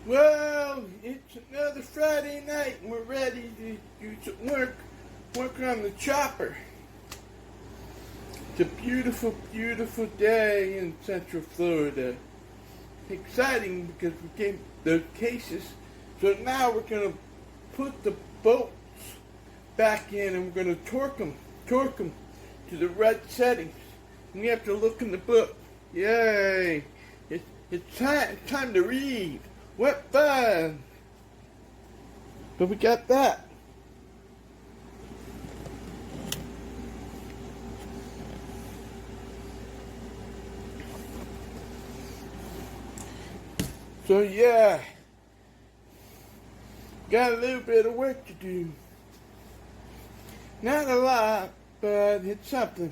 Well, it's another Friday night and we're ready to do some work on the chopper. It's a beautiful, beautiful day in Central Florida. Exciting because we came the cases. So now we're going to put the bolts back in and we're going to torque them to the right settings. And you have to look in the book. Yay! It's time to read. What fun! But we got that. So yeah, got a little bit of work to do. Not a lot, but it's something.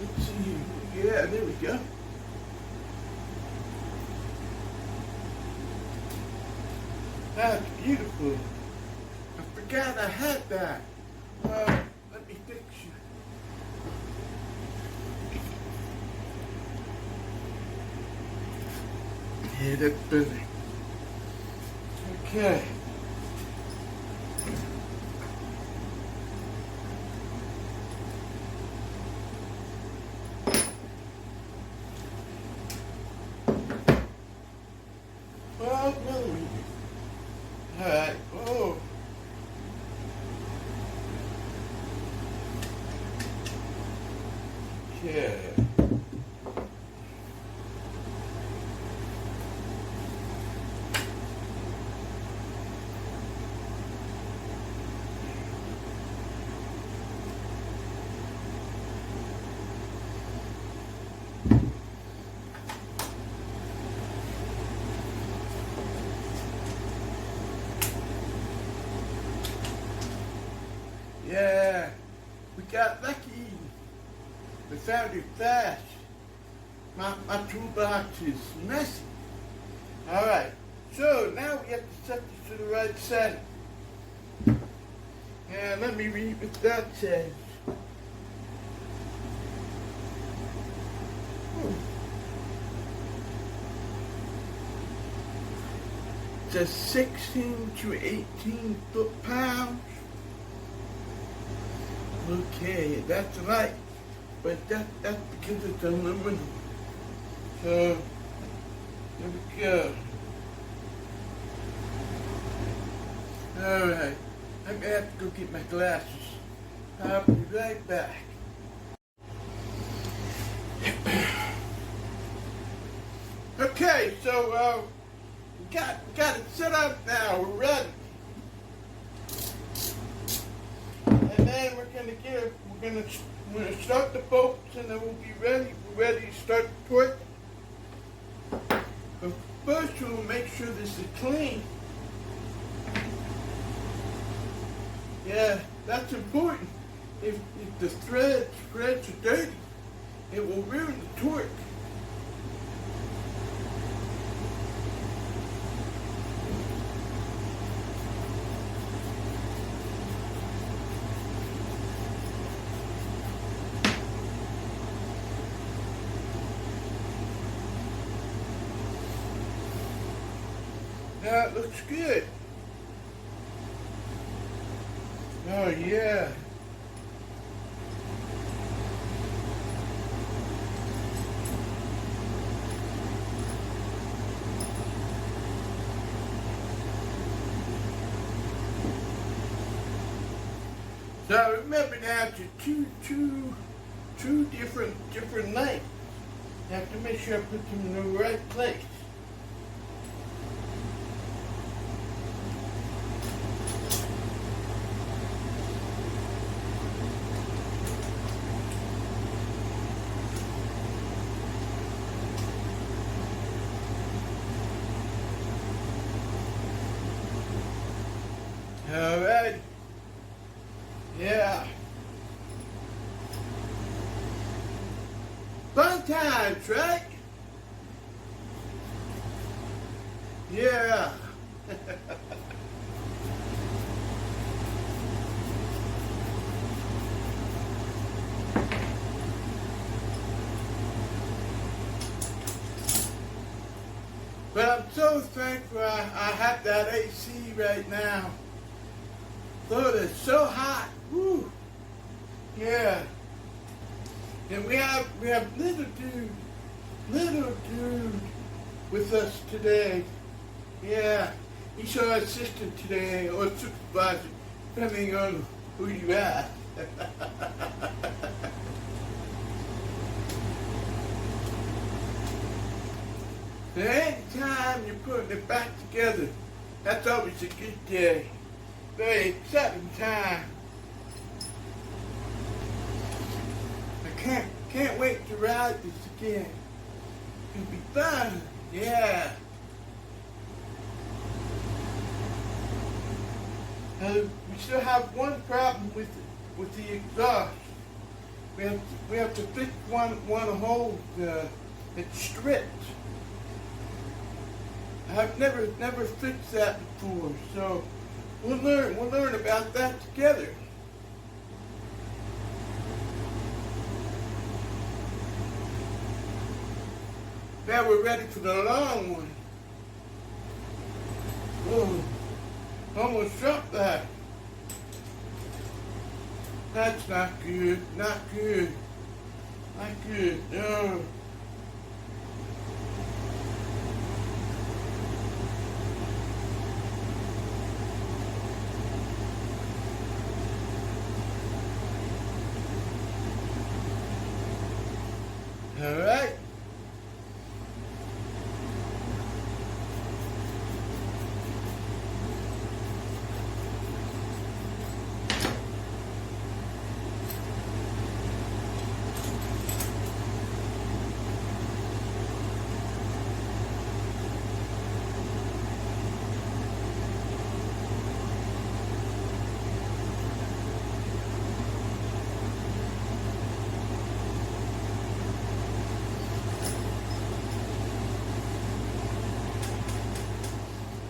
Let's see. Yeah, there we go. That's beautiful. I forgot I had that. Let me fix you. Yeah, that's better. Okay. Well, no. Alright, oh. Okay. Yeah, we got lucky. We found it fast. My toolbox is messy. Alright, so now we have to set this to the right setting. And let me read what that says. It says 16 to 18 foot-pounds. Okay, that's right, but that's because it's aluminum. So, there we go. Alright, I'm gonna have to go get my glasses. I'll be right back. Okay, so, we got it set up now, we're ready. And then we're gonna start the bolts and then we'll be ready. We're ready to start the torque. But first we'll make sure this is clean. Yeah, that's important. If the threads are dirty, it will ruin the torque. That looks good. Oh yeah. So remember now to two different lengths. You have to make sure I put them in the right place. All right. Yeah. Fun times, right? Yeah. But I'm so thankful I have that AC right now. Florida's so hot. Woo. Yeah. And we have little dude with us today. Yeah. He's our assistant today, or supervisor, depending on who you ask. So anytime you're putting it back together, that's always a good day. Very exciting time. I can't wait to ride this again. It'll be fun. Yeah. We still have one problem with the exhaust. We have to fix one hole that's stripped. I've never fixed that before, so we'll learn about that together. Now we're ready for the long one. Whoa. Almost dropped that. That's not good. Not good. Not good. No. All right.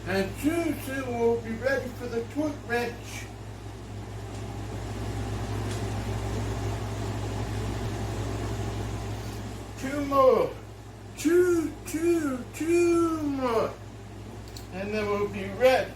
And soon we'll be ready for the torque wrench. Two more. Two more. And then we'll be ready.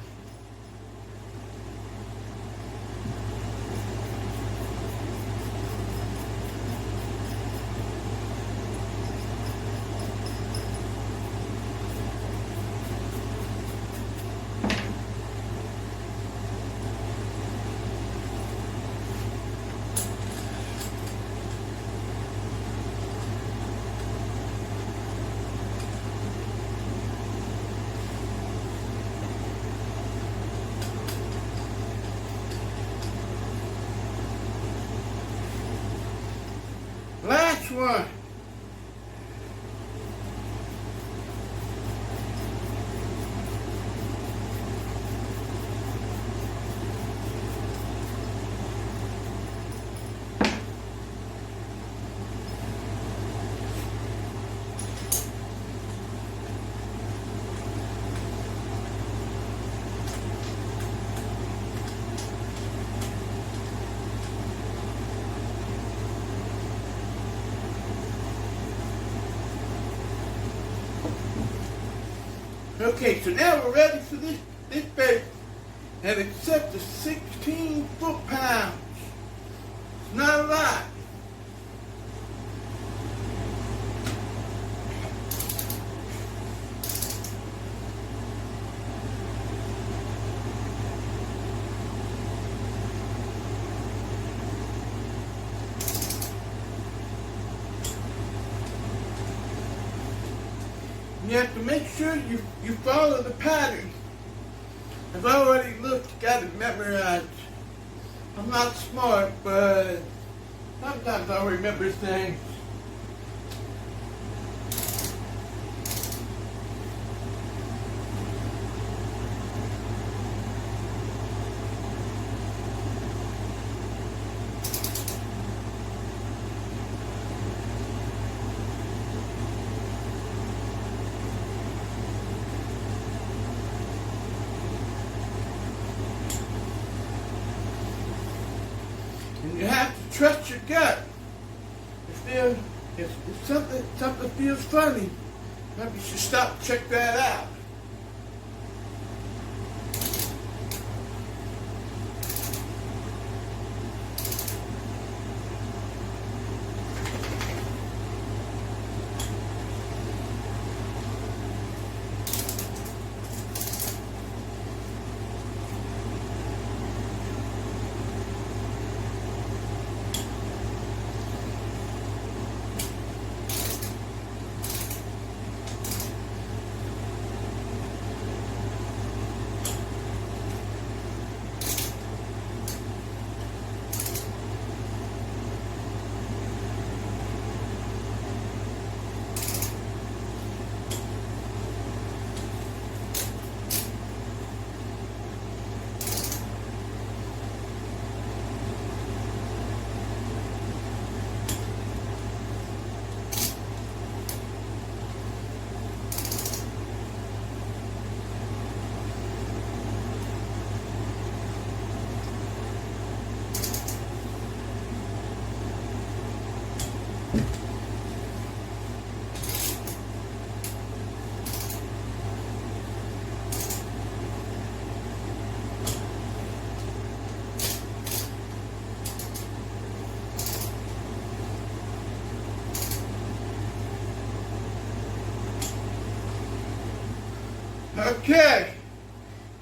Last one. Okay, so now we're ready for this baby. And it's set to 16 foot-pounds. It's not a lot. You have to make sure you follow the pattern. I've already looked, got it memorized. I'm not smart, but sometimes I'll remember things. And you have to trust your gut. If something feels funny, Maybe you should stop and check that out. Okay,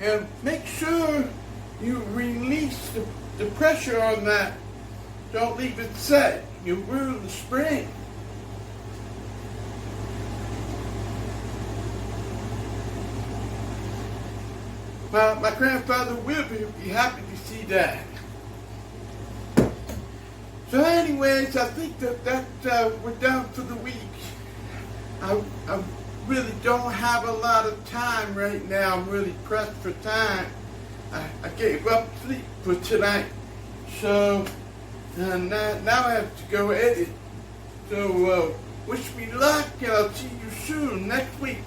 and make sure you release the pressure on that. Don't leave it set. You'll ruin the spring. Well, my grandfather will be happy to see that. So anyways, I think that we're done for the week. I really don't have a lot of time right now. I'm really pressed for time. I gave up sleep for tonight. So now I have to go edit. So wish me luck, and I'll see you soon next week.